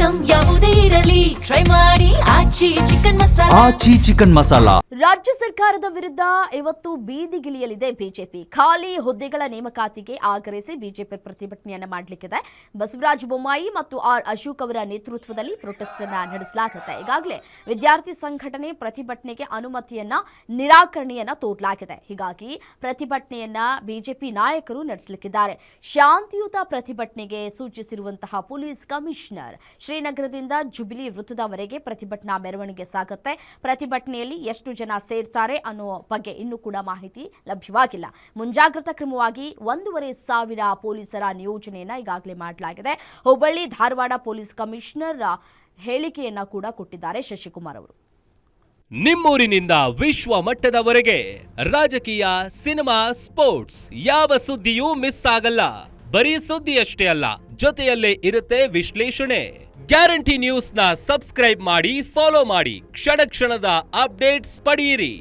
Item ಯಾವುದೇ ಇರಲಿ try ಮಾಡಿ ಆಚಿ ಚಿಕನ್ ಮಸಾಲಾ. ಆಚಿ ಚಿಕನ್ ಮಸಾಲಾ. ರಾಜ್ಯ ಸರ್ಕಾರದ ವಿರುದ್ಧ ಇವತ್ತು ಬೀದಿಗಿಳಿಯಲಿದೆ ಬಿಜೆಪಿ. ಖಾಲಿ ಹುದ್ದೆಗಳ ನೇಮಕಾತಿಗೆ ಆಗ್ರಹಿಸಿ ಬಿಜೆಪಿ ಪ್ರತಿಭಟನೆಯನ್ನ ಮಾಡಲಿಕ್ಕಿದೆ. ಬಸವರಾಜ ಬೊಮ್ಮಾಯಿ ಮತ್ತು ಆರ್ ಅಶೋಕ್ ಅವರ ನೇತೃತ್ವದಲ್ಲಿ ಪ್ರೊಟೆಸ್ಟ್ ಅನ್ನ ನಡೆಸಲಾಗುತ್ತೆ. ಈಗಾಗಲೇ ವಿದ್ಯಾರ್ಥಿ ಸಂಘಟನೆ ಪ್ರತಿಭಟನೆಗೆ ಅನುಮತಿಯನ್ನ ನಿರಾಕರಣೆಯನ್ನ ತೋರಲಾಗಿದೆ. ಹೀಗಾಗಿ ಪ್ರತಿಭಟನೆಯನ್ನ ಬಿಜೆಪಿ ನಾಯಕರು ನಡೆಸಲಿಕ್ಕಿದ್ದಾರೆ. ಶಾಂತಿಯುತ ಪ್ರತಿಭಟನೆಗೆ ಸೂಚಿಸಿರುವಂತಹ ಪೊಲೀಸ್ ಕಮಿಷನರ್ ಶ್ರೀನಗರದಿಂದ ಜುಬಿಲಿ ವೃತ್ತದವರೆಗೆ ಪ್ರತಿಭಟನಾ ಮೆರವಣಿಗೆ ಸಾಗುತ್ತೆ. ಪ್ರತಿಭಟನೆಯಲ್ಲಿ ಎಷ್ಟು ಜನ ಸೇರ್ತಾರೆ ಅನ್ನೋ ಬಗ್ಗೆ ಇನ್ನೂ ಕೂಡ ಮಾಹಿತಿ ಲಭ್ಯವಾಗಿಲ್ಲ. ಮುಂಜಾಗ್ರತಾ ಕ್ರಮವಾಗಿ 1,500 ಪೊಲೀಸರ ನಿಯೋಜನೆಯನ್ನ ಈಗಾಗಲೇ ಮಾಡಲಾಗಿದೆ. ಹುಬ್ಬಳ್ಳಿ ಧಾರವಾಡ ಪೊಲೀಸ್ ಕಮಿಷನರ್ ಹೇಳಿಕೆಯನ್ನ ಕೂಡ ಕೊಟ್ಟಿದ್ದಾರೆ ಶಶಿಕುಮಾರ್ ಅವರು. ನಿಮ್ಮೂರಿನಿಂದ ವಿಶ್ವ ಮಟ್ಟದವರೆಗೆ ರಾಜಕೀಯ, ಸಿನಿಮಾ, ಸ್ಪೋರ್ಟ್ಸ್ ಯಾವ ಸುದ್ದಿಯೂ ಮಿಸ್ ಆಗಲ್ಲ. ಬರೀ ಸುದ್ದಿಯಷ್ಟೇ ಅಲ್ಲ, ಜೊತೆಯಲ್ಲೇ ಇರುತ್ತೆ ವಿಶ್ಲೇಷಣೆ. ಗ್ಯಾರಂಟಿ ನ್ಯೂಸ್ ನ ಸಬ್ಸ್ಕ್ರೈಬ್ ಮಾಡಿ, ಫಾಲೋ ಮಾಡಿ, ಕ್ಷಣ ಕ್ಷಣದ ಅಪ್ಡೇಟ್ಸ್ ಪಡೆಯಿರಿ.